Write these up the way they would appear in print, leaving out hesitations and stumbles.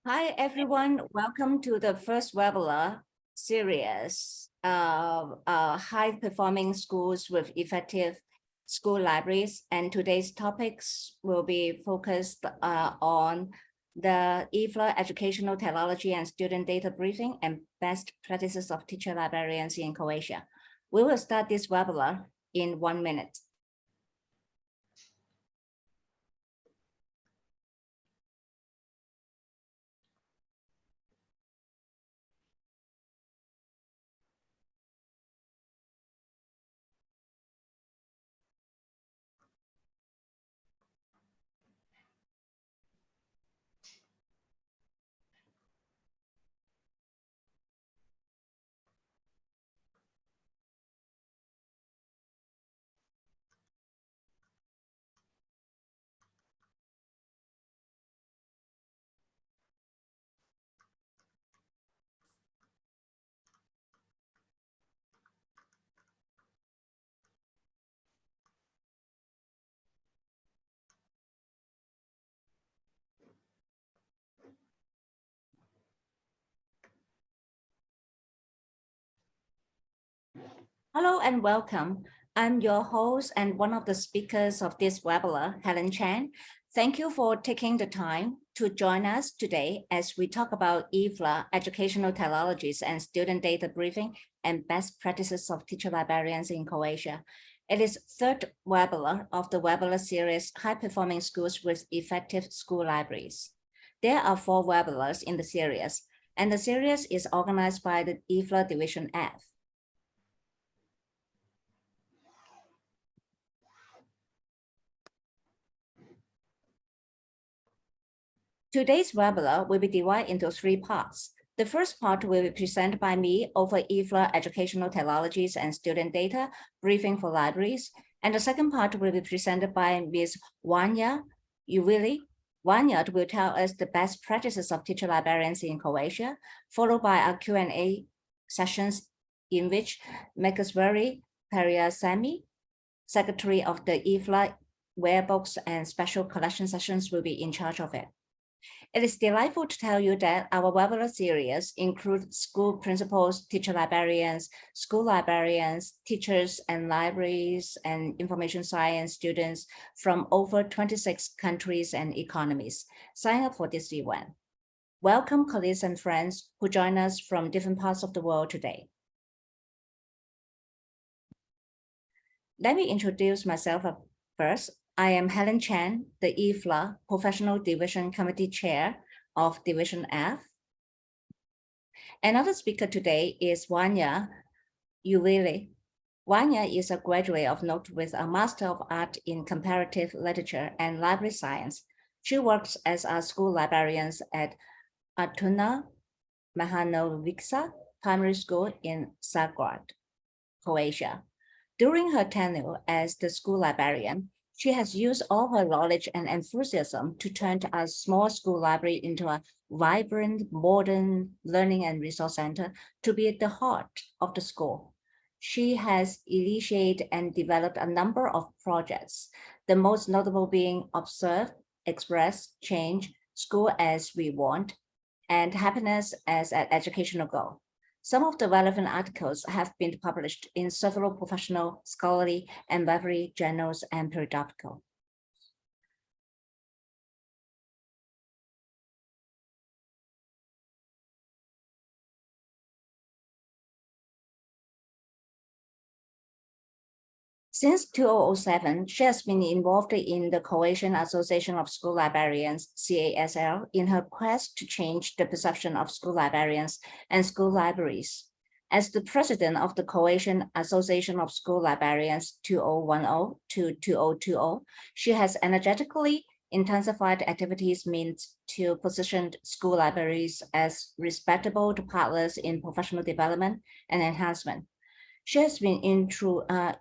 Hi, everyone. Welcome to the first webinar series of high-performing schools with effective school libraries. And today's topics will be focused on the IFLA educational technology and student data briefing and best practices of teacher librarians in Croatia. We will start this webinar in 1 minute. Hello and welcome. I'm your host and one of the speakers of this webinar, Helen Chan. Thank you for taking the time to join us today as we talk about IFLA, educational technologies and student data briefing and best practices of teacher librarians in Croatia. It is third webinar of the webinar series, High Performing Schools with Effective School Libraries. There are 4 webinars in the series, and the series is organized by the IFLA Division F. Today's webinar will be divided into 3 parts. The first part will be presented by me over IFLA educational technologies and student data, briefing for libraries. And the second part will be presented by Ms. Vanja Jurili. Vanja will tell us the best practices of teacher librarians in Croatia, followed by a Q&A sessions in which Makasvari Periasami, Secretary of the IFLA Rare Books and Special Collection Sessions, will be in charge of it. It is delightful to tell you that our webinar series includes school principals, teacher librarians, school librarians, teachers and libraries and information science students from over 26 countries and economies. Sign up for this event. Welcome colleagues and friends who join us from different parts of the world today. Let me introduce myself first. I am Helen Chan, the IFLA Professional Division Committee Chair of Division F. Another speaker today is Vanja Jurili. Vanja is a graduate of note with a Master of Art in Comparative Literature and Library Science. She works as a school librarian at Atuna Mahanovica Primary School in Zagreb, Croatia. During her tenure as the school librarian, she has used all her knowledge and enthusiasm to turn a small school library into a vibrant, modern learning and resource center to be at the heart of the school. She has initiated and developed a number of projects, the most notable being Observe, Express, Change, School as We Want, and Happiness as an Educational Goal. Some of the relevant articles have been published in several professional, scholarly, and library journals and periodicals. Since 2007, she has been involved in the Croatian Association of School Librarians, CASL, in her quest to change the perception of school librarians and school libraries. As the president of the Croatian Association of School Librarians 2010 to 2020, she has energetically intensified activities meant to position school libraries as respectable partners in professional development and enhancement. She has been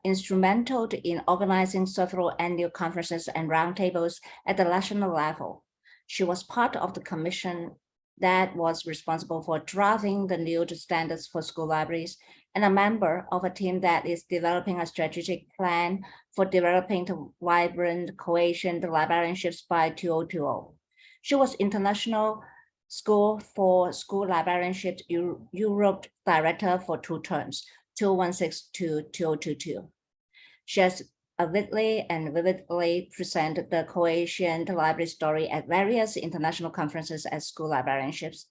instrumental in organizing several annual conferences and roundtables at the national level. She was part of the commission that was responsible for drafting the new standards for school libraries and a member of a team that is developing a strategic plan for developing the vibrant Croatian librarianships by 2020. She was international School for School Librarianship Europe Director for 2 terms, 2016 to 2022. She has vividly presented the Croatian library story at various international conferences at school librarianships,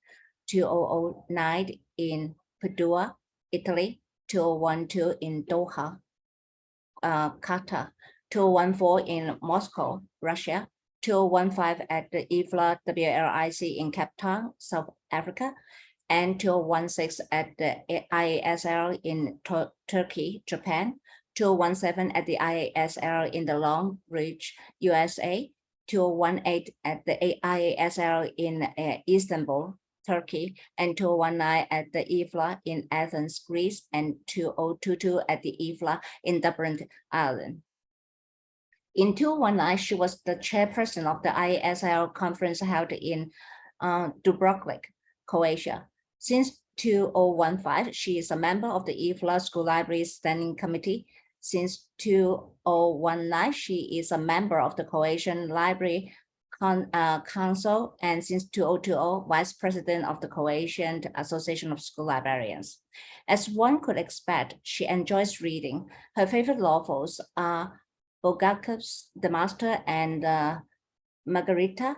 2009 in Padua, Italy, 2012 in Doha, Qatar, 2014 in Moscow, Russia, 2015 at the IFLA WLIC in Cape Town, South Africa, and 2016 at the ISL in Turkey, Japan, 2017 at the IASL in the Long Beach, USA, 2018 at the IASL in Istanbul, Turkey, and 2019 at the IFLA in Athens, Greece, and 2022 at the IFLA in Dublin, Ireland. In 2019, she was the chairperson of the ISL conference held in Dubrovnik, Croatia. Since 2015, she is a member of the IFLA School Library Standing Committee. Since 2019, she is a member of the Croatian Library Council, and since 2020, Vice President of the Croatian Association of School Librarians. As one could expect, she enjoys reading. Her favorite novels are Bulgakov's The Master and Margarita,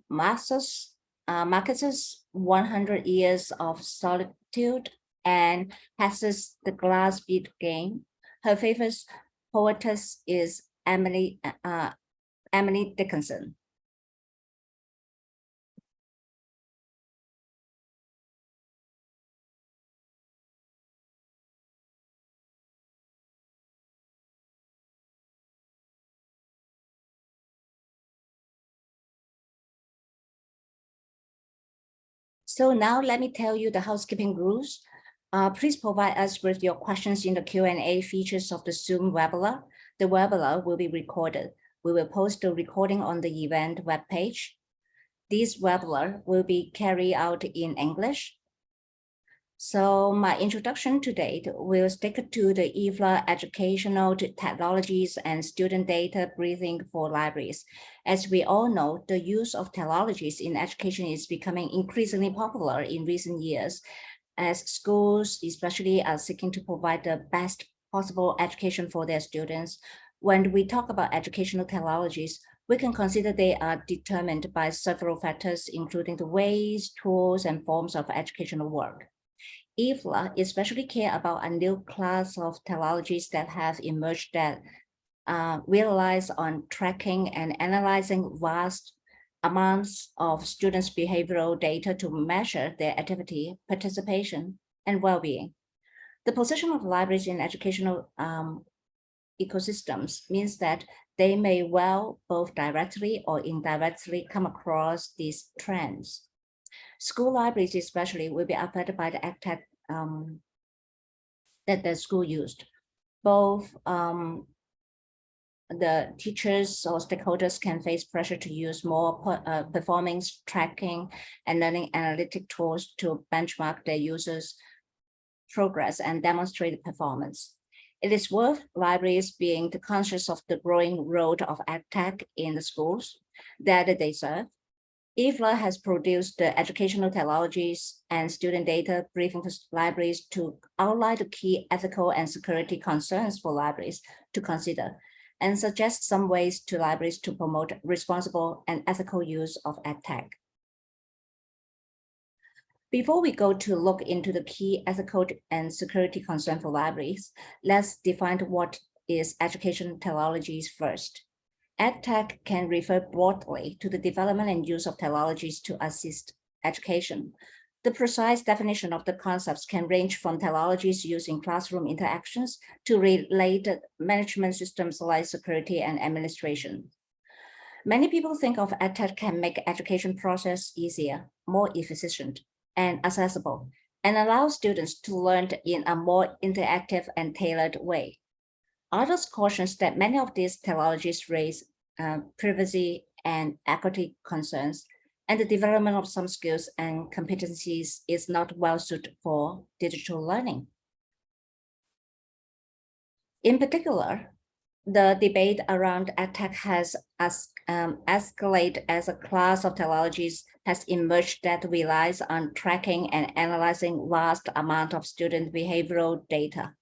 Marcus's 100 Years of Solitude, and Hesse's The Glass Bead Game. Her favorite poetess is Emily Dickinson. So now let me tell you the housekeeping rules. Please provide us with your questions in the Q&A features of the Zoom webinar. The webinar will be recorded. We will post the recording on the event webpage. This webinar will be carried out in English. So my introduction to date will stick to the IFLA educational technologies and student data briefing for libraries. As we all know, the use of technologies in education is becoming increasingly popular in recent years, as schools especially are seeking to provide the best possible education for their students. When we talk about educational technologies, we can consider they are determined by several factors, including the ways, tools, and forms of educational work. IFLA especially care about a new class of technologies that have emerged that relies on tracking and analyzing vast amounts of students' behavioral data to measure their activity, participation, and well-being. The position of libraries in educational ecosystems means that they may well both directly or indirectly come across these trends. School libraries especially will be affected by the EdTech that the school used. Both the teachers or stakeholders can face pressure to use more performance tracking and learning analytic tools to benchmark their users' progress and demonstrate performance. It is worth libraries being conscious of the growing role of EdTech in the schools that they serve. IFLA has produced the educational technologies and student data briefing for libraries to outline the key ethical and security concerns for libraries to consider and suggest some ways to libraries to promote responsible and ethical use of EdTech. Before we go to look into the key ethical and security concerns for libraries, let's define what is education technologies first. EdTech can refer broadly to the development and use of technologies to assist education. The precise definition of the concepts can range from technologies used in classroom interactions to related management systems like security and administration. Many people think of EdTech can make education process easier, more efficient, and accessible, and allow students to learn in a more interactive and tailored way. Others caution that many of these technologies raise privacy and equity concerns, and the development of some skills and competencies is not well suited for digital learning. In particular, The debate around EdTech has escalated as a class of technologies has emerged that relies on tracking and analyzing vast amount of student behavioral data.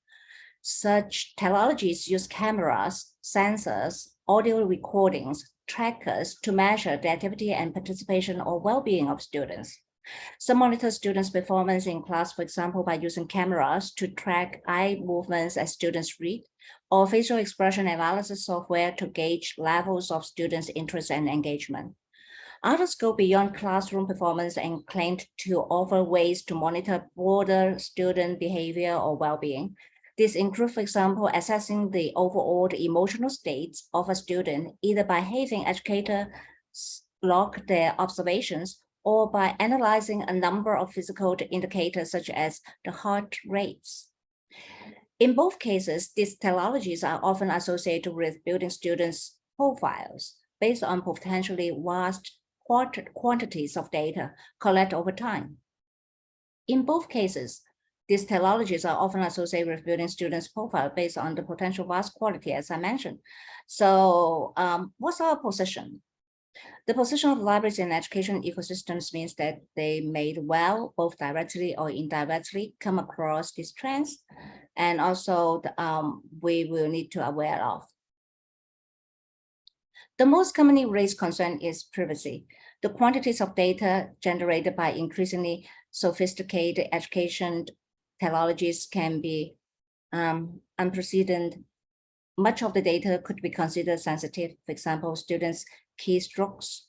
Such technologies use cameras, sensors, audio recordings, trackers to measure the activity and participation or well-being of students. Some monitor students' performance in class, for example, by using cameras to track eye movements as students read, or facial expression analysis software to gauge levels of students' interest and engagement. Others go beyond classroom performance and claim to offer ways to monitor broader student behavior or well-being. This includes, for example, assessing the overall emotional states of a student, either by having educators log their observations or by analyzing a number of physical indicators such as the heart rates. In both cases, these technologies are often associated with building students' profiles based on potentially vast quantities of data collected over time. In both cases, these technologies are often associated with building students' profile based on the potential vast quality, as I mentioned. So what's our position? The position of libraries in education ecosystems means that they may well, both directly or indirectly, come across these trends, and also we will need to aware of. The most commonly raised concern is privacy. The quantities of data generated by increasingly sophisticated education technologies can be unprecedented. Much of the data could be considered sensitive. For example, students' keystrokes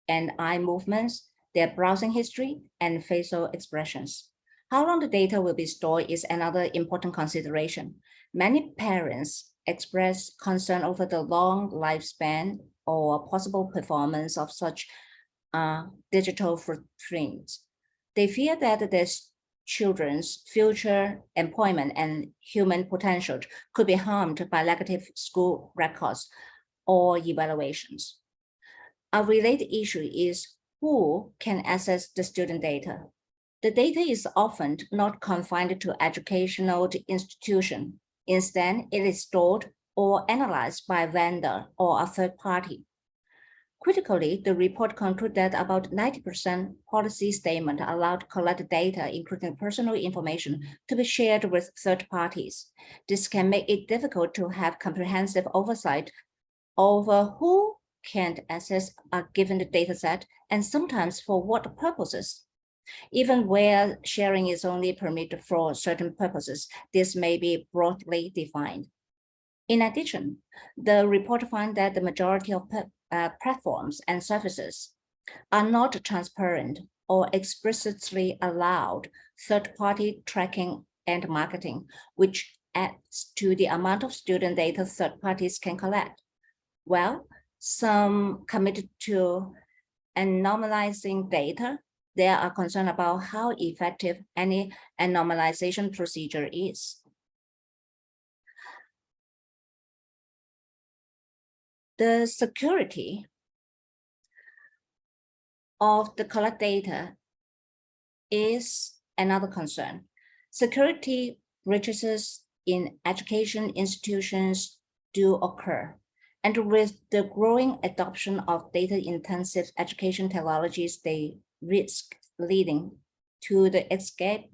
and eye movements, their browsing history, and facial expressions. How long the data will be stored is another important consideration. Many parents express concern over the long lifespan or possible performance of such digital footprints. They fear that their children's future employment and human potential could be harmed by negative school records or evaluations. A related issue is who can access the student data. The data is often not confined to educational institution. Instead, it is stored or analyzed by a vendor or a third party. Critically, the report concluded that about 90% policy statement allowed collected data, including personal information, to be shared with third parties. This can make it difficult to have comprehensive oversight over who can access a given data set and sometimes for what purposes. Even where sharing is only permitted for certain purposes, this may be broadly defined. In addition, the report found that the majority of platforms and services are not transparent or explicitly allowed third-party tracking and marketing, which adds to the amount of student data third parties can collect. Well, some committed to anonymizing data, they are concerned about how effective any anonymization procedure is. The security of the collect data is another concern. Security breaches in education institutions do occur. And with the growing adoption of data-intensive education technologies, they risk leading to the escape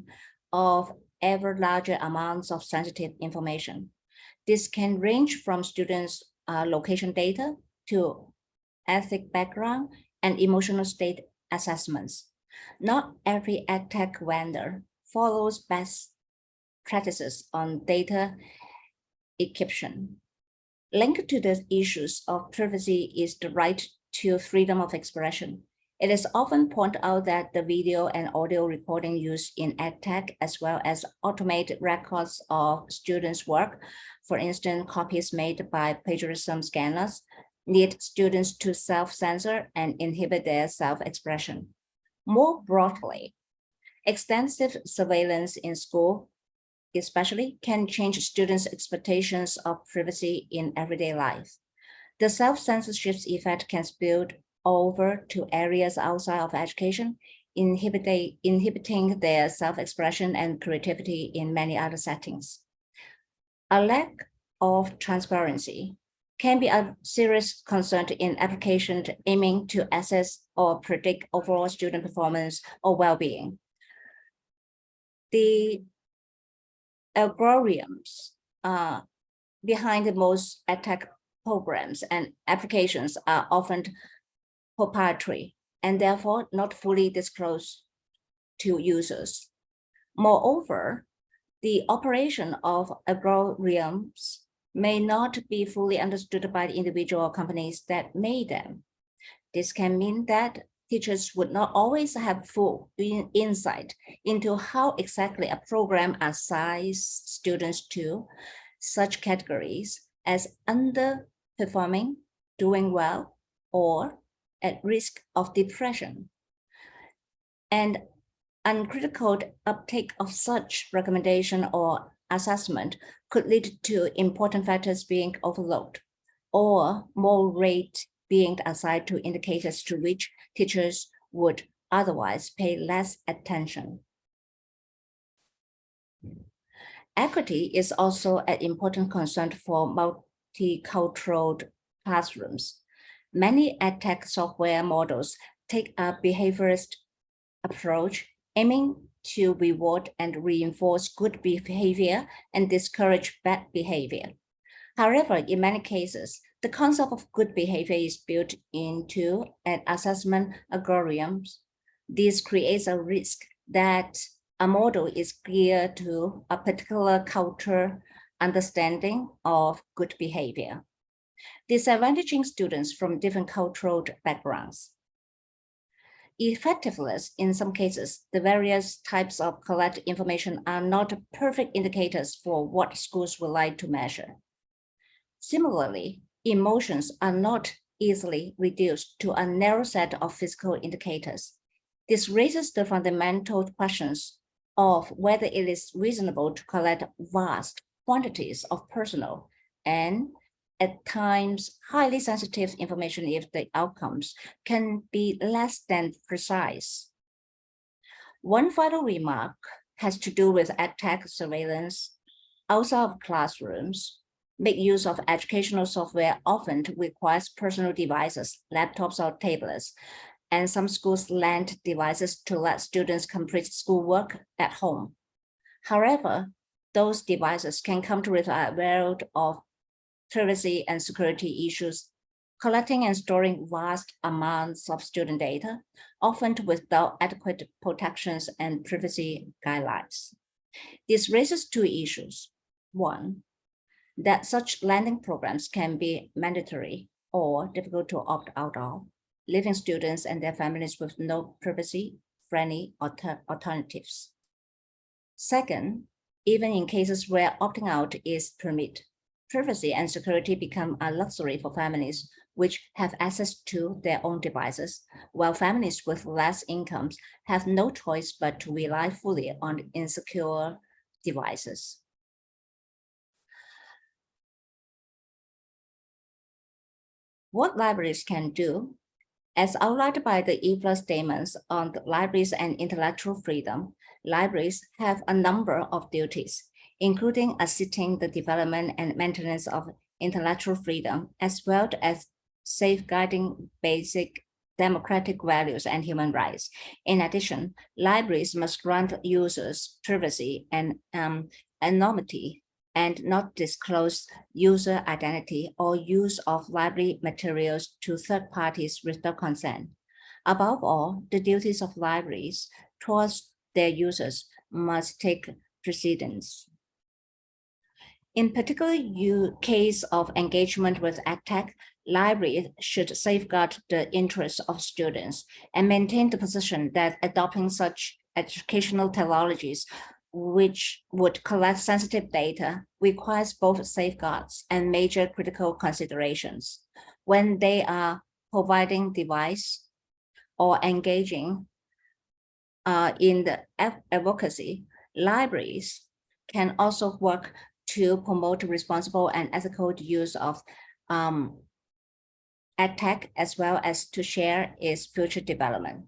of ever larger amounts of sensitive information. This can range from students' location data to ethnic background and emotional state assessments. Not every EdTech vendor follows best practices on data encryption. Linked to the issues of privacy is the right to freedom of expression. It is often pointed out that the video and audio recording used in EdTech, as well as automated records of students' work, for instance, copies made by plagiarism scanners, lead students to self-censor and inhibit their self-expression. More broadly, extensive surveillance in school especially can change students' expectations of privacy in everyday life. The self-censorship effect can spill over to areas outside of education, inhibiting their self-expression and creativity in many other settings. A lack of transparency can be a serious concern in applications aiming to assess or predict overall student performance or well-being. The algorithms behind most EdTech programs and applications are often proprietary and therefore not fully disclosed to users. Moreover, the operation of algorithms may not be fully understood by the individual companies that made them. This can mean that teachers would not always have full insight into how exactly a program assigns students to such categories as underperforming, doing well, or at risk of depression. And uncritical uptake of such recommendation or assessment could lead to important factors being overlooked or more weight being assigned to indicators to which teachers would otherwise pay less attention. Equity is also an important concern for multicultural classrooms. Many EdTech software models take a behaviorist approach aiming to reward and reinforce good behavior and discourage bad behavior. However, in many cases, the concept of good behavior is built into an assessment algorithms. This creates a risk that a model is geared to a particular culture understanding of good behavior, disadvantaging students from different cultural backgrounds. Effectiveness, in some cases, the various types of collected information are not perfect indicators for what schools would like to measure. Similarly, emotions are not easily reduced to a narrow set of physical indicators. This raises the fundamental questions of whether it is reasonable to collect vast quantities of personal and at times highly sensitive information if the outcomes can be less than precise. One final remark has to do with EdTech surveillance outside of classrooms. Make use of educational software often requires personal devices, laptops or tablets, and some schools lend devices to let students complete schoolwork at home. However, those devices can come with a world of privacy and security issues, collecting and storing vast amounts of student data, often without adequate protections and privacy guidelines. This raises two issues. One, that such lending programs can be mandatory or difficult to opt out of, leaving students and their families with no privacy-friendly alternatives. Second, even in cases where opting out is permitted, privacy and security become a luxury for families which have access to their own devices, while families with less incomes have no choice but to rely fully on insecure devices. What libraries can do, as outlined by the IFLA statements on the libraries and intellectual freedom, libraries have a number of duties, including assisting the development and maintenance of intellectual freedom, as well as safeguarding basic democratic values and human rights. In addition, libraries must grant users privacy and anonymity and not disclose user identity or use of library materials to third parties without consent. Above all, the duties of libraries towards their users must take precedence. In particular case of engagement with EdTech, libraries should safeguard the interests of students and maintain the position that adopting such educational technologies which would collect sensitive data requires both safeguards and major critical considerations. When they are providing device or engaging in the advocacy, libraries can also work to promote responsible and ethical use of EdTech, as well as to share its future development.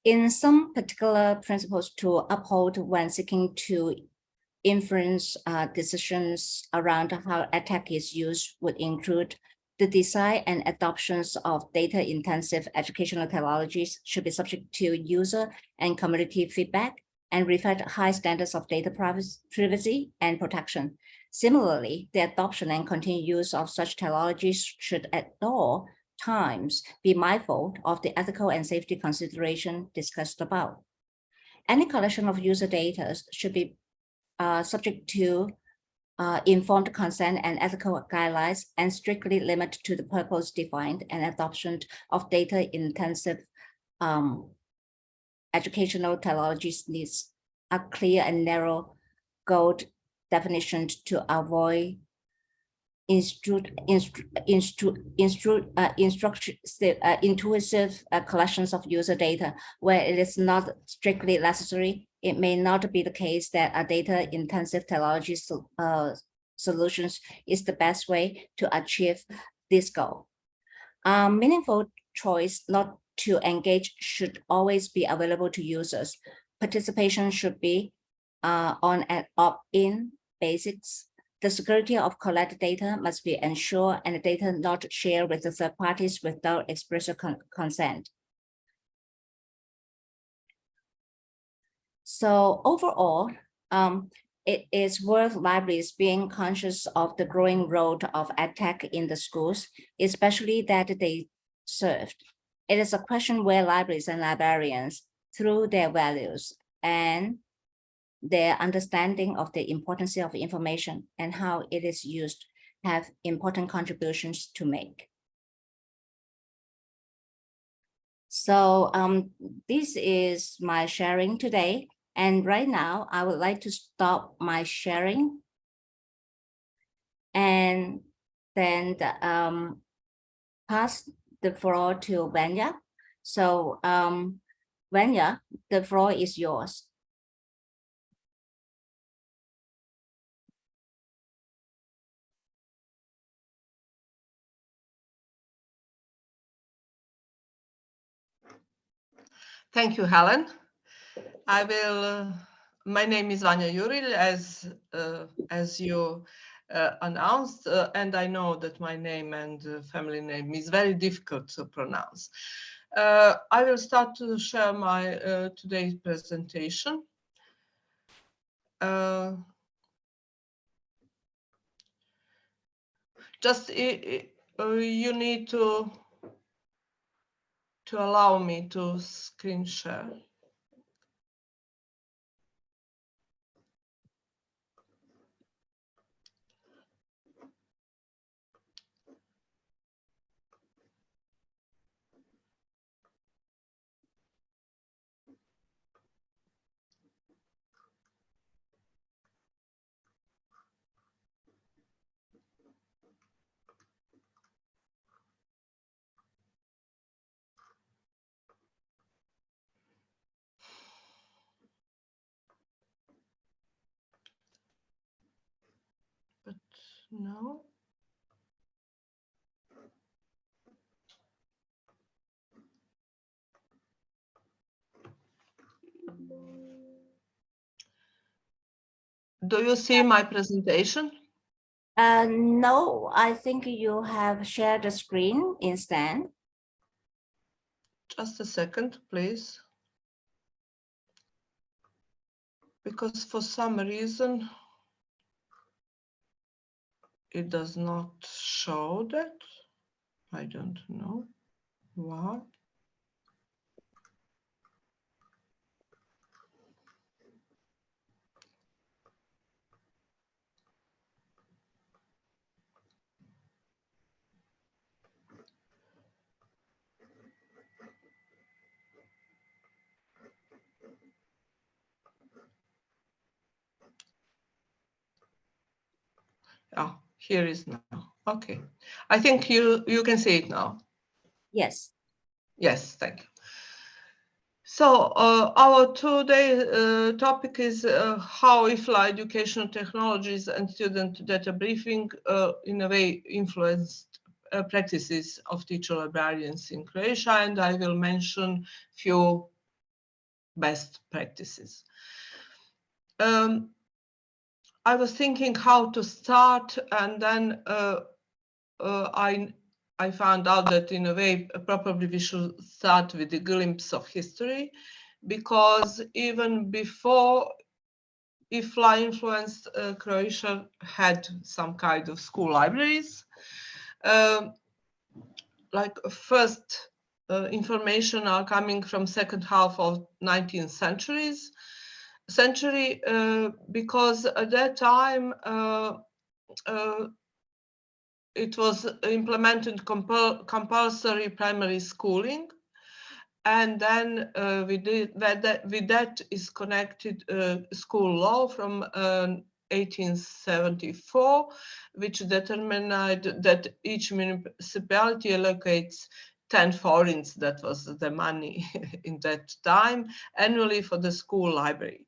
In some particular principles to uphold when seeking to influence decisions around how EdTech is used would include the design and adoptions of data-intensive educational technologies should be subject to user and community feedback and reflect high standards of data privacy and protection. Similarly, the adoption and continued use of such technologies should at all times be mindful of the ethical and safety consideration discussed above. Any collection of user data should be subject to informed consent and ethical guidelines and strictly limited to the purpose defined and adoption of data-intensive educational technologies needs a clear and narrow goal definition to avoid intuitive collections of user data where it is not strictly necessary. It may not be the case that a data-intensive technology solutions is the best way to achieve this goal. Meaningful choice not to engage should always be available to users. Participation should be on an opt-in basis. The security of collected data must be ensured and the data not shared with the third parties without express consent. So overall, it is worth libraries being conscious of the growing role of EdTech in the schools, especially that they served. It is a question where libraries and librarians, through their values and their understanding of the importance of information and how it is used, have important contributions to make. So this is my sharing today. And right now, I would like to stop my sharing and then pass the floor to Vanja. So Vanja, the floor is yours. Thank you, Helen. I will. My name is Vanja Jurili, as you announced, and I know that my name and family name is very difficult to pronounce. I will start to share my today's presentation. Just you need to allow me to screen share. But no. Do you see my presentation? No, I think you have shared the screen instead. Just a second, please. Because for some reason, it does not show that. I don't know why. Oh, here is now. Okay. I think you can see it now. Yes. Yes, thank you. So our today topic is how IFLA educational technologies and student data briefing in a way influenced practices of teacher librarians in Croatia, and I will mention few best practices. I was thinking how to start, and then I found out that in a way probably we should start with a glimpse of history, because even before IFLA influenced, Croatia had some kind of school libraries. Like first information are coming from second half of 19th century, because at that time it was implemented compulsory primary schooling, and then with that is connected school law from 1874, which determined that each municipality allocates 10 forints, that was the money in that time, annually for the school library.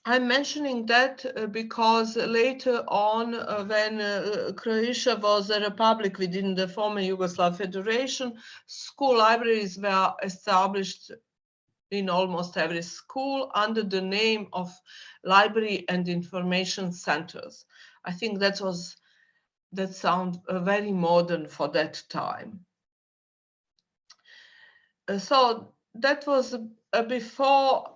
I'm mentioning that because later on, when Croatia was a republic within the former Yugoslav Federation, school libraries were established in almost every school under the name of library and information centers. I think that sounds very modern for that time. So that was before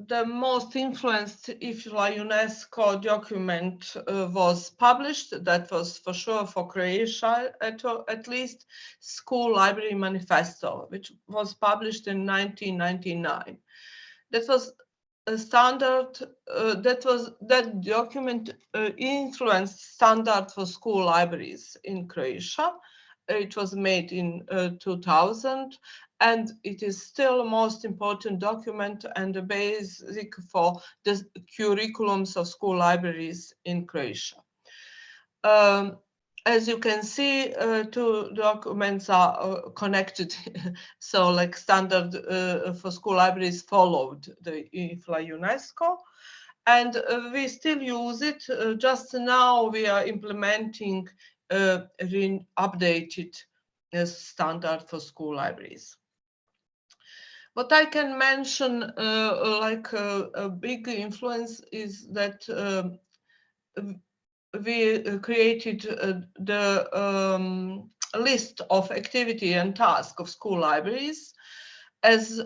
the most influenced IFLA UNESCO document was published. That was for sure for Croatia, at least, School Library Manifesto, which was published in 1999. That was a standard, that document influenced standard for school libraries in Croatia. It was made in 2000, and it is still the most important document and the basic for the curriculums of school libraries in Croatia. As you can see, two documents are connected. So like standard for school libraries followed the IFLA UNESCO, and we still use it. Just now we are implementing updated standard for school libraries. What I can mention like a big influence is that we created the list of activity and task of school libraries as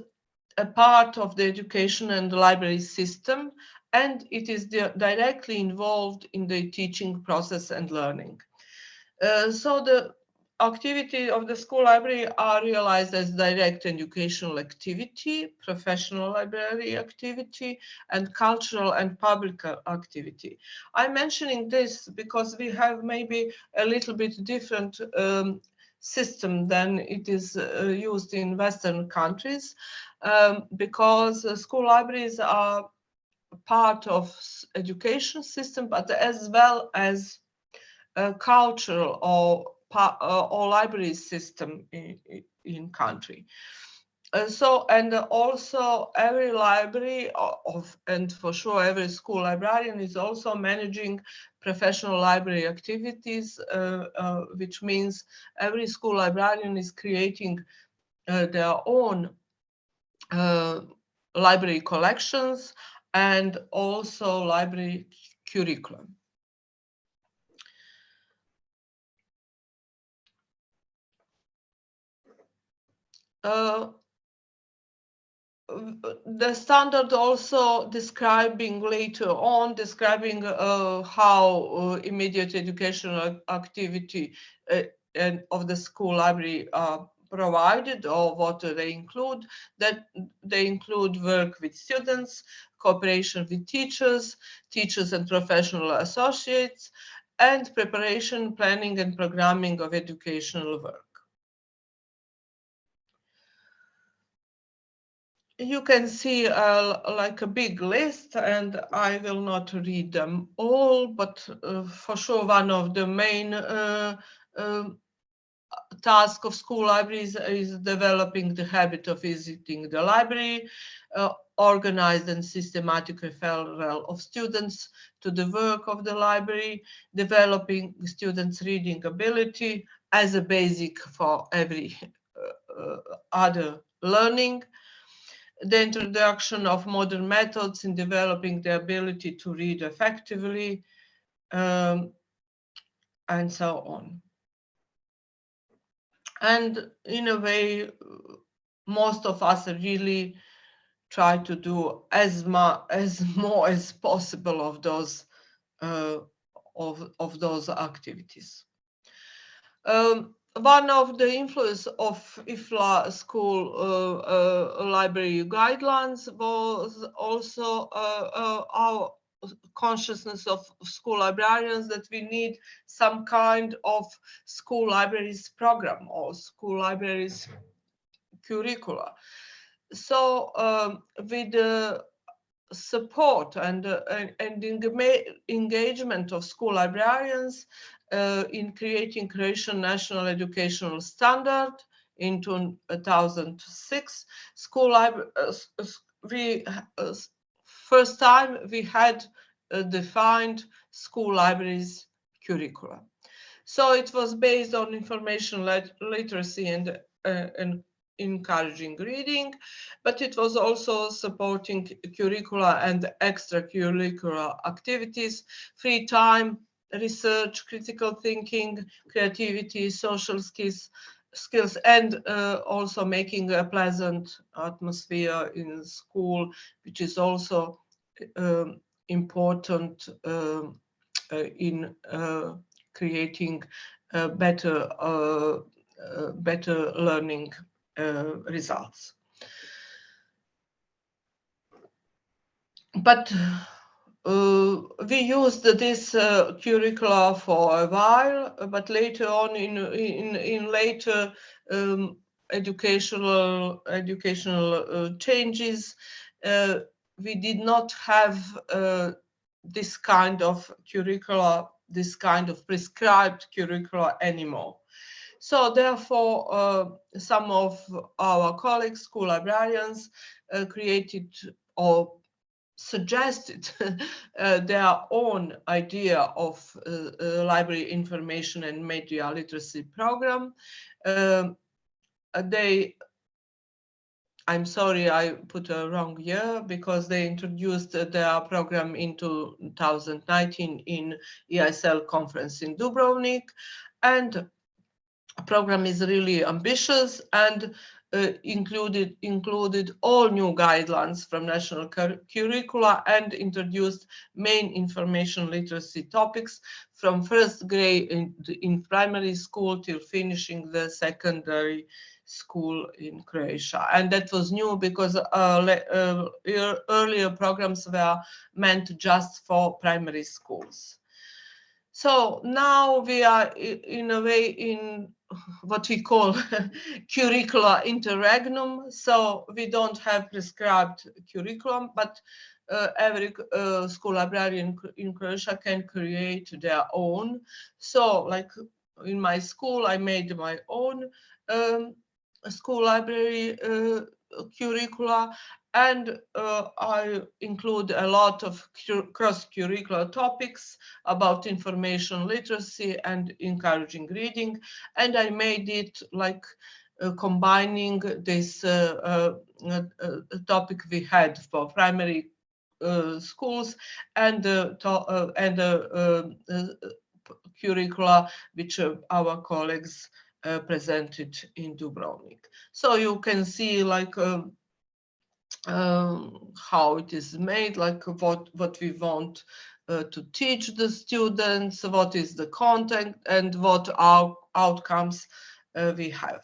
a part of the education and library system, and it is directly involved in the teaching process and learning. So the activity of the school library are realized as direct educational activity, professional library activity, and cultural and public activity. I'm mentioning this because we have maybe a little bit different system than it is used in Western countries, because school libraries are part of education system, but as well as a cultural or library system in country. And also every library and for sure every school librarian is also managing professional library activities, which means every school librarian is creating their own library collections and also library curriculum. The standard also describing how immediate educational activity and of the school library are provided, or what they include. That they include work with students, cooperation with teachers and professional associates, and preparation, planning, and programming of educational work. You can see like a big list, and I will not read them all, but for sure one of the main tasks of school libraries is developing the habit of visiting the library, organized and systematic referral of students to the work of the library, developing students' reading ability as a basic for every other learning. the introduction of modern methods in developing the ability to read effectively, and so on. And in a way, most of us really try to do as more as possible of those activities. One of the influence of IFLA school library guidelines was also our consciousness of school librarians that we need some kind of school libraries program or school libraries curricula. So with the support and engagement of school librarians in creating Croatian National Educational Standard in 2006, first time we had defined school libraries curricula. So it was based on information literacy and encouraging reading, but it was also supporting curricula and extracurricular activities, free time, research, critical thinking, creativity, social skills, and also making a pleasant atmosphere in school, which is also important in creating better learning results. But we used this curricula for a while, but later on in later educational changes, we did not have this kind of curricula, this kind of prescribed curricula anymore. So therefore, some of our colleagues, school librarians, created or suggested their own idea of library information and media literacy program. I'm sorry, I put a wrong year because they introduced their program in 2019 in ESL conference in Dubrovnik, and the program is really ambitious and included all new guidelines from national curricula and introduced main information literacy topics from first grade in primary school till finishing the secondary school in Croatia. And that was new because earlier programs were meant just for primary schools. So now we are in a way in what we call curricula interregnum. So we don't have prescribed curriculum, but every school librarian in Croatia can create their own. So like in my school, I made my own school library curricula, and I include a lot of cross-curricular topics about information literacy and encouraging reading, and I made it like combining this topic we had for primary schools and curricula which our colleagues presented in Dubrovnik. So you can see like how it is made, like what we want to teach the students, what is the content, and what outcomes we have.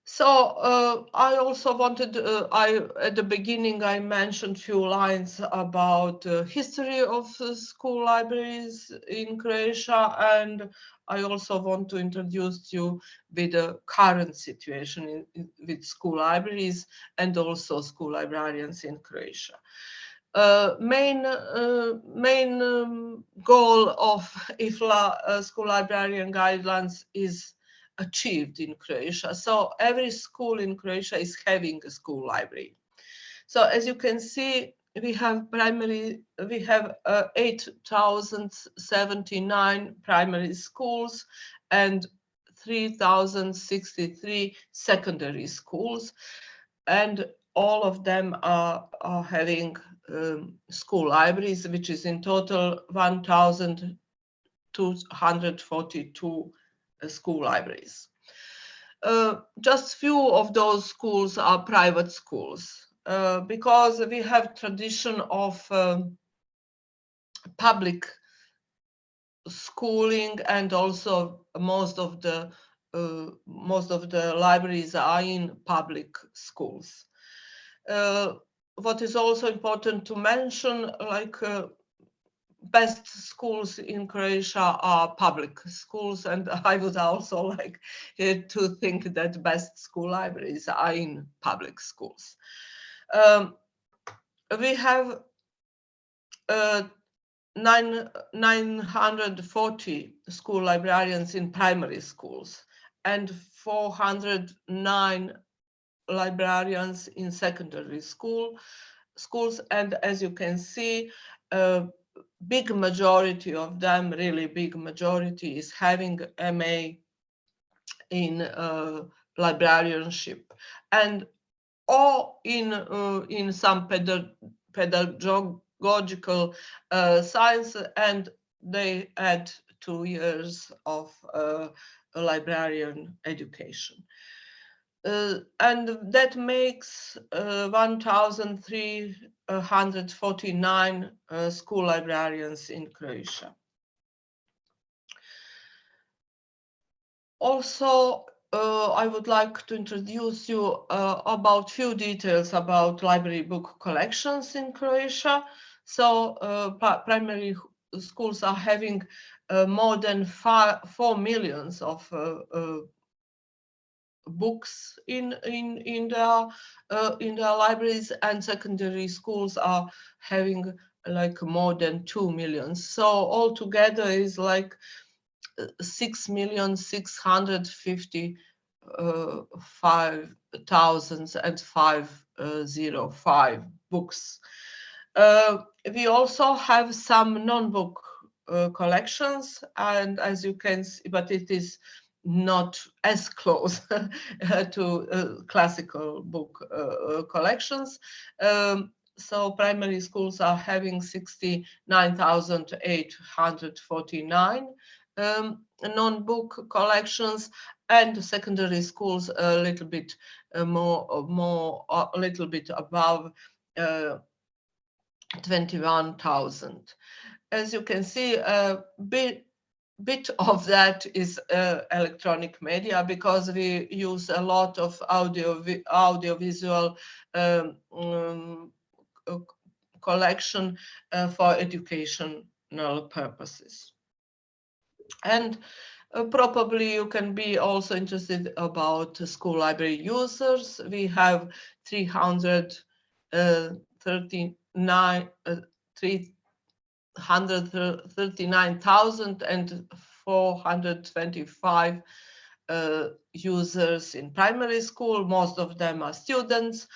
So I also wanted, at the beginning, I mentioned few lines about history of school libraries in Croatia, and I also want to introduce you with the current situation with school libraries and also school librarians in Croatia. Main goal of IFLA school librarian guidelines is achieved in Croatia. So every school in Croatia is having a school library. So as you can see, we have 8,079 primary schools and 3,063 secondary schools. and all of them are having school libraries, which is in total 1,242 school libraries. Just few of those schools are private schools because we have tradition of public schooling, and also most of the libraries are in public schools. What is also important to mention, like best schools in Croatia are public schools, and I would also like to think that best school libraries are in public schools. We have 940 school librarians in primary schools and 409 librarians in secondary schools, and as you can see, a big majority of them, really big majority, is having MA in librarianship, and or in some pedagogical science, and they add 2 years of librarian education. And that makes 1,349 school librarians in Croatia. Also, I would like to introduce you about few details about library book collections in Croatia. So primary schools are having more than 4 millions of books in their libraries, and secondary schools are having like more than 2 million. So altogether is like 6,655,505 books. We also have some non-book collections, and as you can see, but it is not as close to classical book collections. So primary schools are having 69,849 non-book collections, and secondary schools a little bit a little bit above 21,000. As you can see, a bit of that is electronic media, because we use a lot of audiovisual collection for educational purposes. And probably you can be also interested about school library users. We have 339,425 users in primary school. Most of them are students.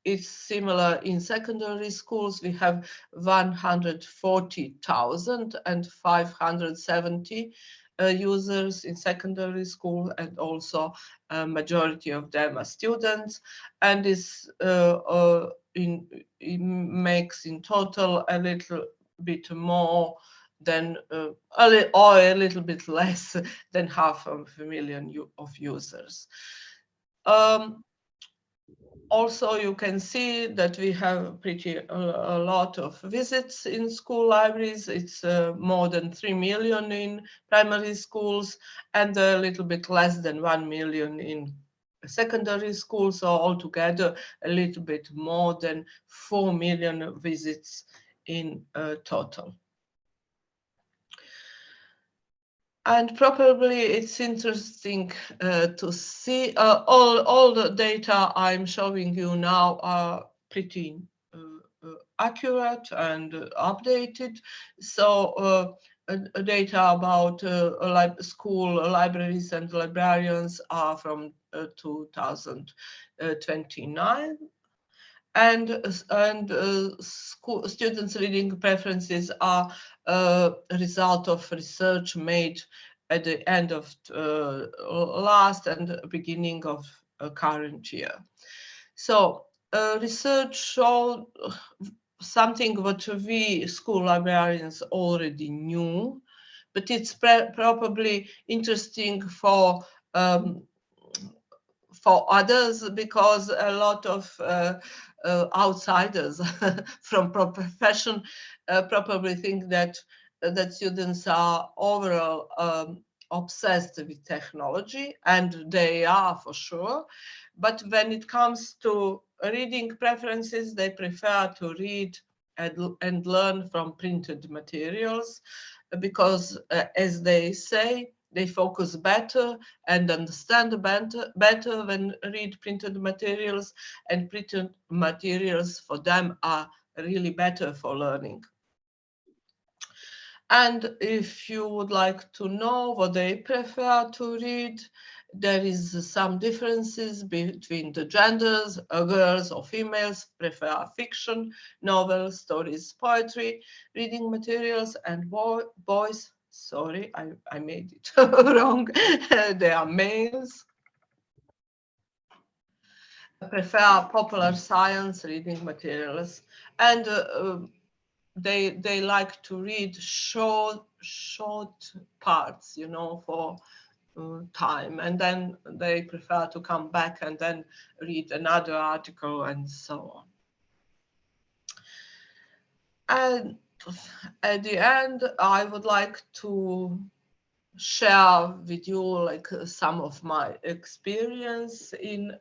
It's similar in secondary schools. We have 140,570 users in secondary school, and also a majority of them are students, and it makes in total a little bit more than or a little bit less than 500,000 of users. Also, you can see that we have a lot of visits in school libraries. It's more than 3 million in primary schools, and a little bit less than 1 million in secondary schools. So altogether, a little bit more than 4 million visits in total. And probably it's interesting to see all the data I'm showing you now are pretty accurate and updated. So data about school libraries and librarians are from 2029. And students' reading preferences are a result of research made at the end of last and beginning of current year. So research showed something what we school librarians already knew, but it's probably interesting for others, because a lot of outsiders from profession probably think that students are overall obsessed with technology, and they are for sure. But when it comes to reading preferences, they prefer to read and learn from printed materials, because as they say, they focus better and understand better when read printed materials, and printed materials for them are really better for learning. And if you would like to know what they prefer to read, there is some differences between the genders. Girls or females prefer fiction, novels, stories, poetry, reading materials, and boys, sorry, I made it wrong, they are males, prefer popular science reading materials, and they like to read short parts, you know, for time, and then they prefer to come back and then read another article and so on. And at the end, I would like to share with you like some of my experience in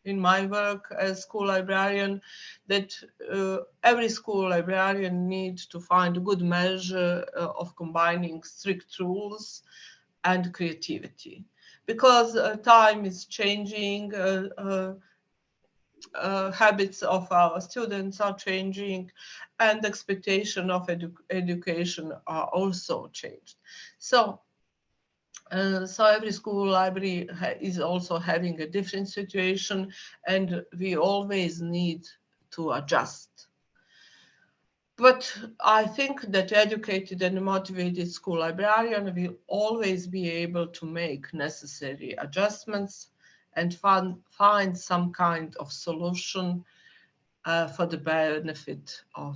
my work as school librarian, that every school librarian needs to find a good measure of combining strict rules and creativity, because time is changing, habits of our students are changing, and expectation of education are also changed. So every school library is also having a different situation, and we always need to adjust. But I think that educated and motivated school librarian will always be able to make necessary adjustments and find some kind of solution for the benefit of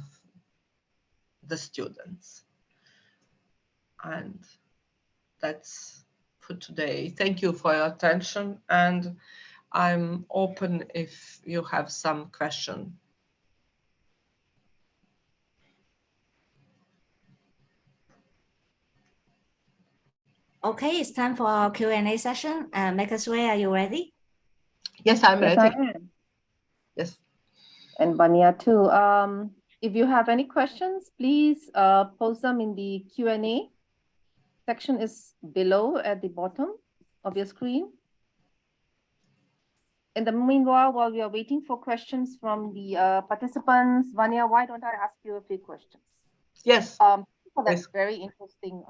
the students. And that's for today. Thank you for your attention, and I'm open if you have some question. Okay, it's time for our Q&A session. Makasway, are you ready? Yes, I'm ready. Yes, I am. Yes. And Vanja too. If you have any questions, please post them in the Q&A section is below at the bottom of your screen. In the meanwhile, while we are waiting for questions from the participants, Vanja, why don't I ask you a few questions? Yes. For that very interesting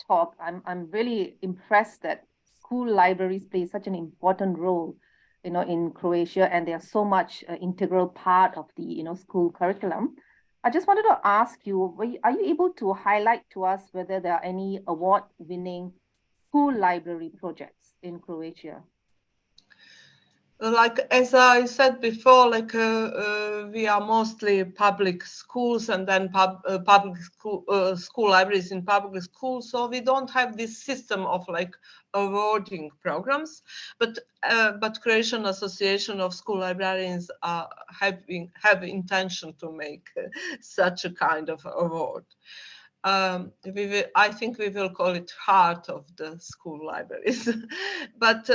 talk. I'm really impressed that school libraries play such an important role, you know, in Croatia, and they are so much integral part of the, you know, school curriculum. I just wanted to ask you, are you able to highlight to us whether there are any award-winning school library projects in Croatia? Like, as I said before, like we are mostly public schools, and then public school libraries in public schools, so we don't have this system of like awarding programs, but Croatian Association of School Librarians have intention to make such a kind of award. I think we will call it Heart of the School Libraries. But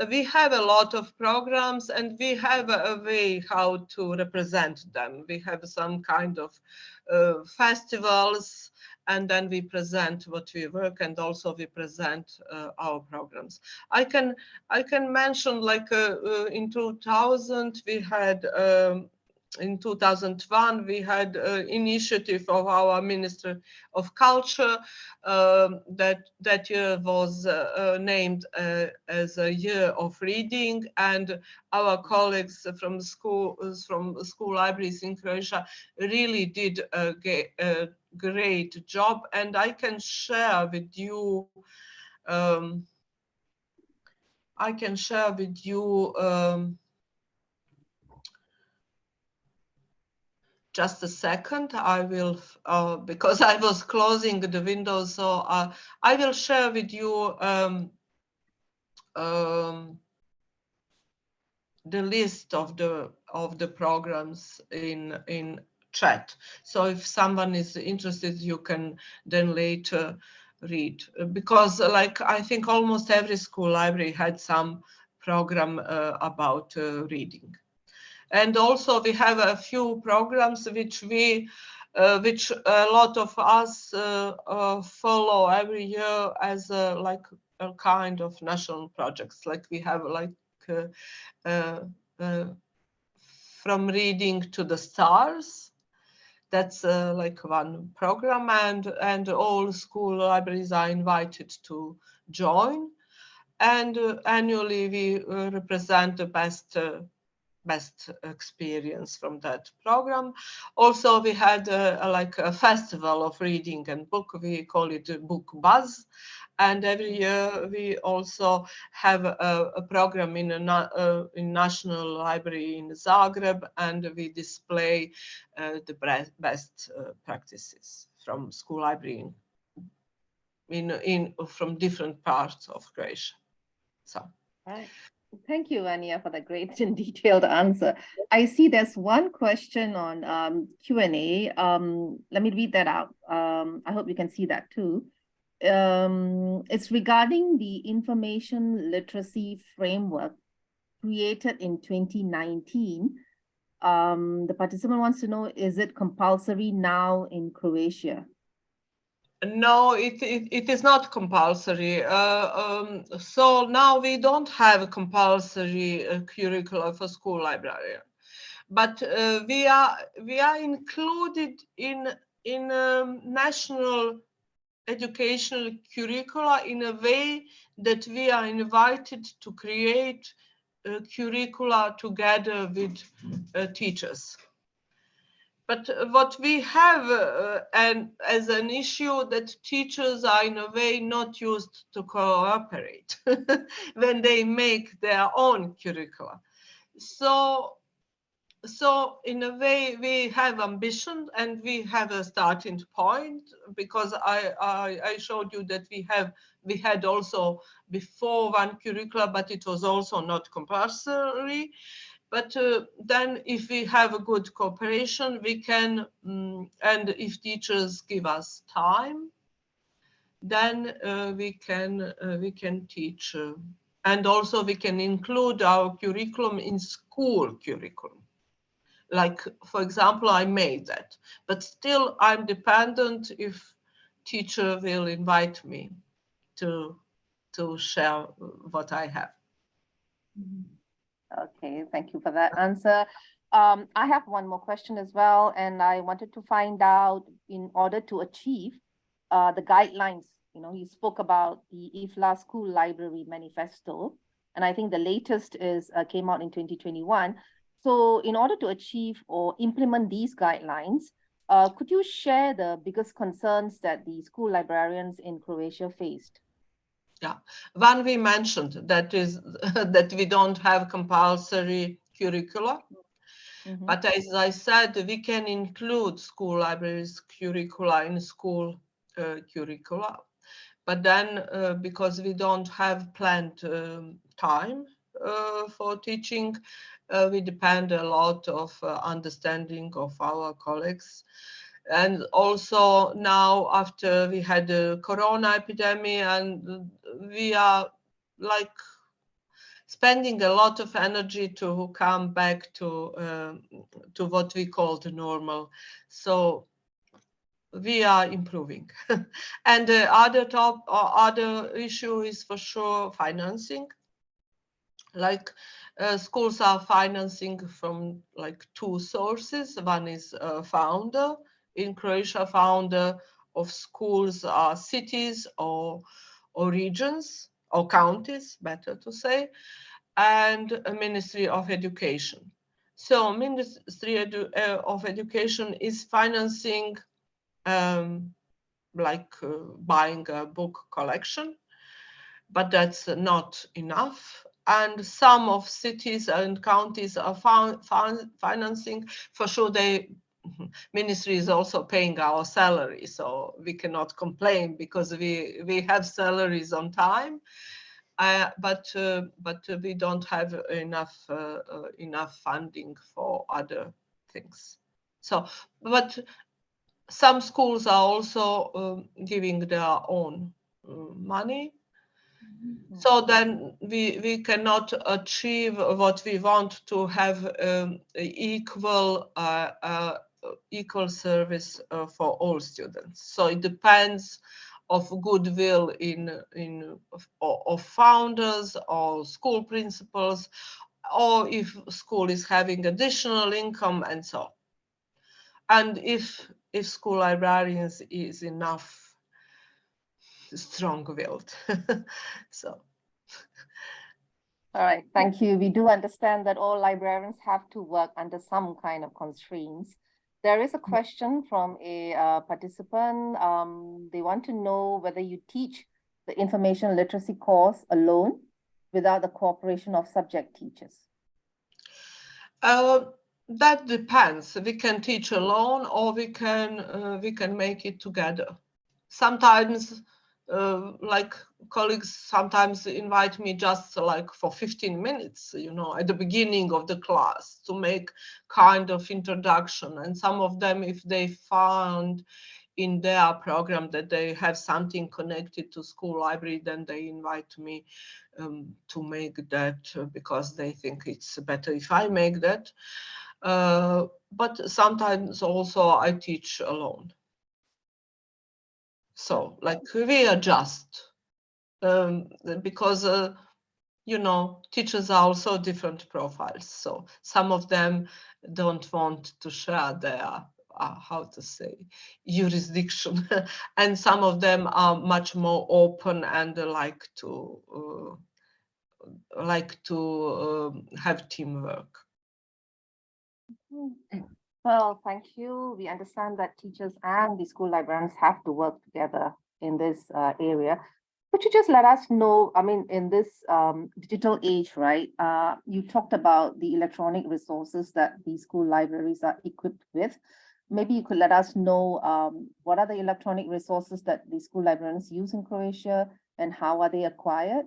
we have a lot of programs, and we have a way how to represent them. We have some kind of festivals, and then we present what we work, and also we present our programs. I can mention, like in 2000 we had in 2001, we had an initiative of our Minister of Culture that year was named as a year of reading, and our colleagues from school libraries in Croatia really did a great job, and I can share with you. just a second. I will, because I was closing the window, so I will share with you the list of the programs in chat. So if someone is interested, you can then later read, because like I think almost every school library had some program about reading. And also we have a few programs which which a lot of us follow every year as like a kind of national projects. Like we have like from reading to the stars. That's like one program, and all school libraries are invited to join. And annually we represent the best experience from that program. Also, we had like a festival of reading and book. We call it Book Buzz. And every year we also have a program in in National Library in Zagreb, and we display the best practices from school library from different parts of Croatia. So. Right. Thank you, Vanja, for that great and detailed answer. I see there's one question on Q&A. Let me read that out. I hope you can see that too. It's regarding the information literacy framework created in 2019. The participant wants to know, is it compulsory now in Croatia? No, it is not compulsory. So now we don't have a compulsory curricula for school librarian, but we are included in national educational curricula in a way that we are invited to create curricula together with teachers. But what we have as an issue that teachers are in a way not used to cooperate when they make their own curricula. So in a way we have ambition and we have a starting point, because I showed you that we had also before one curricula, but it was also not compulsory. But then if we have a good cooperation, we can, and if teachers give us time, then we can teach. And also we can include our curriculum in school curriculum. Like, for example, I made that, but still I'm dependent if teacher will invite me to share what I have. Okay, thank you for that answer. I have one more question as well, and I wanted to find out, in order to achieve the guidelines, you spoke about the IFLA School Library Manifesto, and I think the latest came out in 2021. So in order to achieve or implement these guidelines, could you share the biggest concerns that the school librarians in Croatia faced? Yeah, one we mentioned, that is that we don't have compulsory curricula. Mm-hmm. But as I said, we can include school libraries curricula in school curricula. But then because we don't have planned time for teaching, we depend a lot of understanding of our colleagues. And also now, after we had the corona epidemic, and we are like spending a lot of energy to come back to what we call the normal. So we are improving. And the other issue is for sure financing. Like schools are financing from like two sources. One is founder. In Croatia, founder of schools are cities or regions or counties, better to say, and a Ministry of Education. So Ministry of Education is financing buying a book collection, but that's not enough. And some of cities and counties are financing. For sure, they ministry is also paying our salary, so we cannot complain because we have salaries on time. But we don't have enough funding for other things. So, but some schools are also giving their own money. So then we cannot achieve what we want to have equal service for all students. So it depends of goodwill of founders or school principals, or if school is having additional income and so on. And if school librarians is enough strong-willed. So. All right, thank you. We do understand that all librarians have to work under some kind of constraints. There is a question from a participant. They want to know whether you teach the information literacy course alone without the cooperation of subject teachers. That depends. We can teach alone, or we can make it together. Sometimes, like colleagues sometimes invite me just like for 15 minutes, at the beginning of the class to make kind of introduction. And some of them, if they found in their program that they have something connected to school library, then they invite me to make that because they think it's better if I make that. But sometimes also I teach alone. So like we adjust because, teachers are also different profiles. So some of them don't want to share their, jurisdiction. And some of them are much more open and like to have teamwork. Well, thank you. We understand that teachers and the school librarians have to work together in this area. Could you just let us know, I mean, in this digital age, right, you talked about the electronic resources that the school libraries are equipped with. Maybe you could let us know what are the electronic resources that the school librarians use in Croatia and how are they acquired?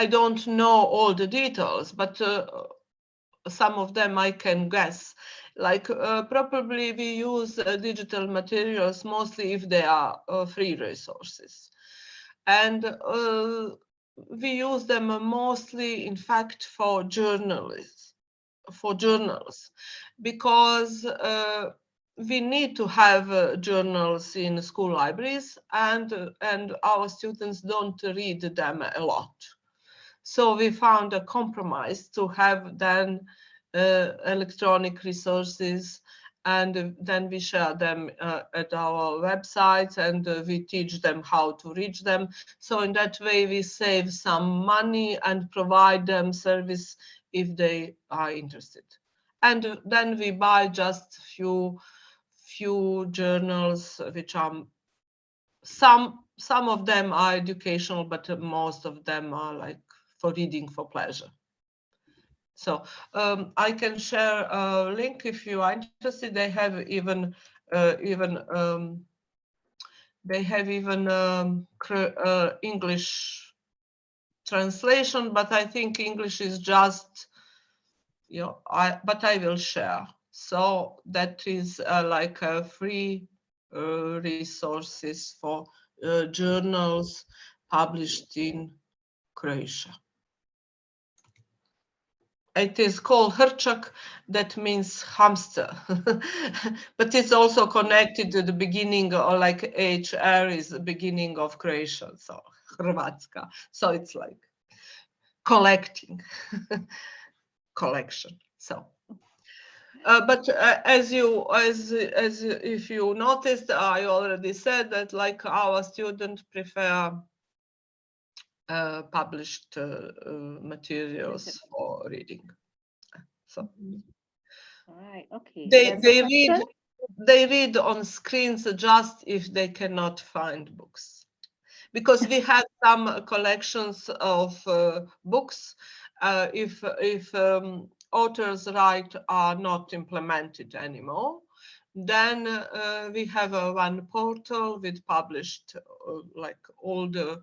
I don't know all the details, but some of them I can guess. Like probably we use digital materials mostly if they are free resources. And we use them mostly, in fact, for journals, because we need to have journals in school libraries, and our students don't read them a lot. So we found a compromise to have then electronic resources, and then we share them at our websites, and we teach them how to reach them. So in that way, we save some money and provide them service if they are interested. And then we buy just few journals, which are some of them are educational, but most of them are like for reading for pleasure. So I can share a link if you are interested. They have even English translation, but I think English is just, but I will share. So that is like a free resources for journals published in Croatia. It is called Hrčak, that means hamster, but it's also connected to the beginning, or like HR is the beginning of Croatian, so Hrvatska. So it's like collecting, collection. So, but as if you noticed, I already said that like our students prefer published materials for reading. So all right, okay. They read on screens just if they cannot find books, because we have some collections of books, if authors' rights are not implemented anymore, then we have one portal with published like all the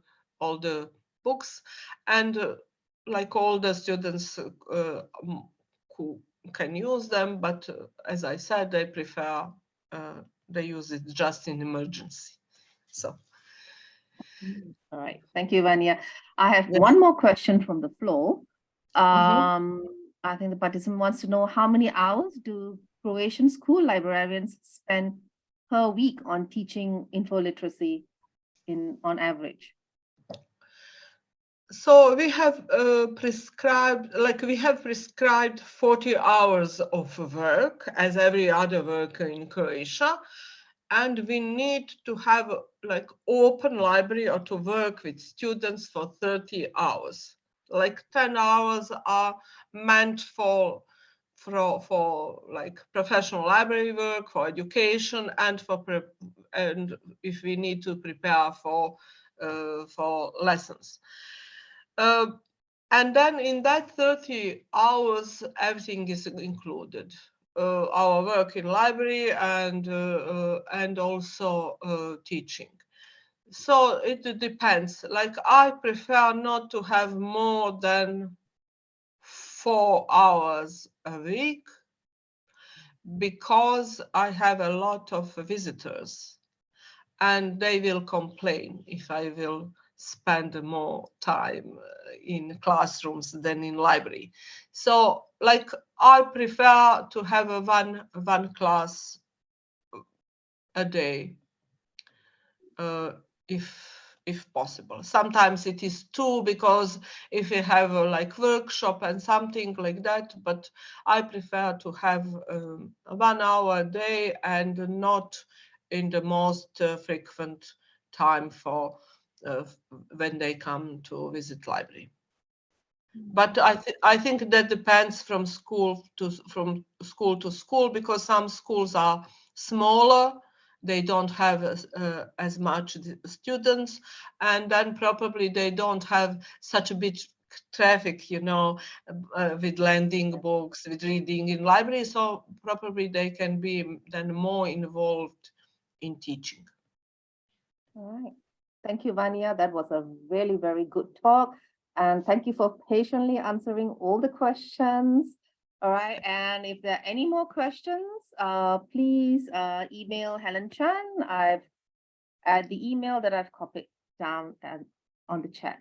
books, and like all the students who can use them, but as I said, they prefer they use it just in emergency. So. All right, thank you, Vanja. I have one more question from the floor. I think the participant wants to know how many hours do Croatian school librarians spend per week on teaching info literacy on average? So we have prescribed 40 hours of work as every other worker in Croatia. And we need to have like open library or to work with students for 30 hours. Like 10 hours are meant for like professional library work, for education, and if we need to prepare for lessons. And then in that 30 hours, everything is included. Our work in library and also teaching. So it depends. Like I prefer not to have more than 4 hours a week because I have a lot of visitors and they will complain if I will spend more time in classrooms than in library. So like I prefer to have a one class a day if possible. Sometimes it is 2 because if we have a like workshop and something like that, but I prefer to have 1 hour a day and not in the most frequent time for when they come to visit library. But I think that depends from school to school because some schools are smaller, they don't have as much students, and then probably they don't have such a big traffic, you know, with lending books, with reading in library, so probably they can be then more involved in teaching. All right. Thank you, Vanja. That was a really very good talk. And thank you for patiently answering all the questions. All right. And if there are any more questions, please email Helen Chan. I've added the email that I've copied down on the chat.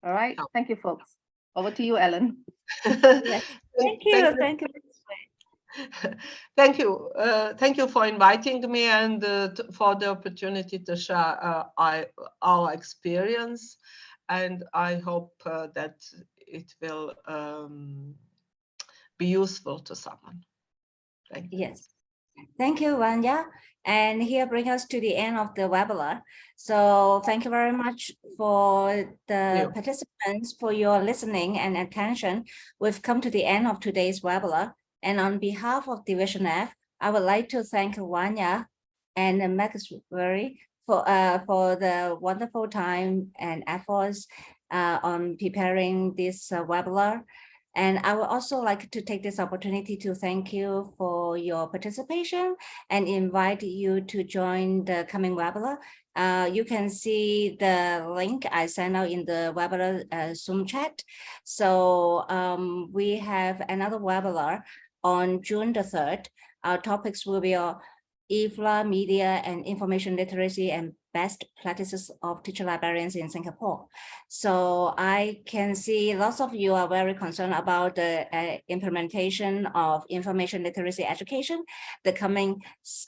All right. Thank you, folks. Over to you, Ellen. Yes. Thank you. Thank you. Thank you. Thank you for inviting me and for the opportunity to share our experience. And I hope that it will be useful to someone. Thank you. Yes. Thank you, Vanja. And here brings us to the end of the webinar. So thank you very much for the participants for your listening and attention. We've come to the end of today's webinar. And on behalf of Division F, I would like to thank Vanja and Maxwell for the wonderful time and efforts on preparing this webinar. And I would also like to take this opportunity to thank you for your participation and invite you to join the coming webinar. You can see the link I sent out in the webinar Zoom chat. So we have another webinar on June the 3rd. Our topics will be IFLA, media and information literacy and best practices of teacher librarians in Singapore. So I can see lots of you are very concerned about the implementation of information literacy education. The coming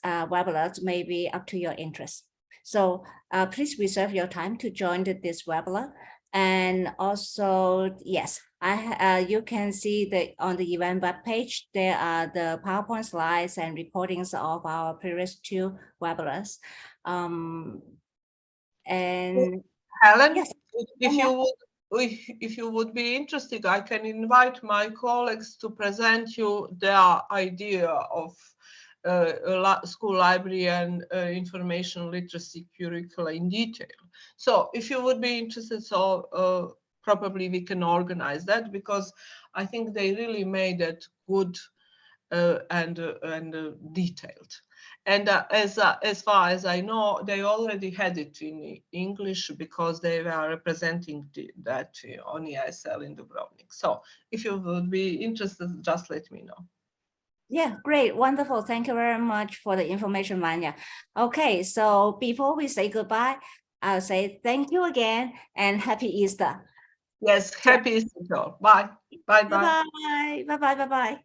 webinars may be up to your interest. So please reserve your time to join this webinar. And also, yes, you can see on the event webpage, there are the PowerPoint slides and recordings of our previous 2 webinars. And Helen, yes, if you would be interested, I can invite my colleagues to present you their idea of school library and information literacy curricula in detail. So if you would be interested, so probably we can organize that, because I think they really made it good and detailed. And as far as I know, they already had it in English, because they were representing that on ESL in Dubrovnik. So if you would be interested, just let me know. Yeah, great, wonderful. Thank you very much for the information, Vanja. Okay, so before we say goodbye, I'll say thank you again and happy Easter. Yes, happy Easter. Bye. Bye. Bye. Bye-bye. Bye-bye. Bye-bye.